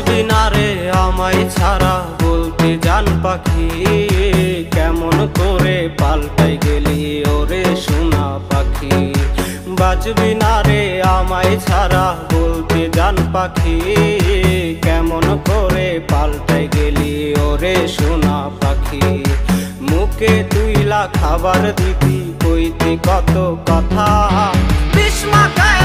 বাঁচবি না রে আমায় ছাড়া বলতে জান পাখি, কেমন করে পাল্টাই গেলি ওরে সোনা পাখি। বাঁচবি না রে আমায় ছাড়া বলতে জান পাখি, কেমন করে পাল্টাই গেলি ওরে সোনা পাখি। মুখে তুইলা খাবার দিতি কইতি কত কথা, বিষ মাখায়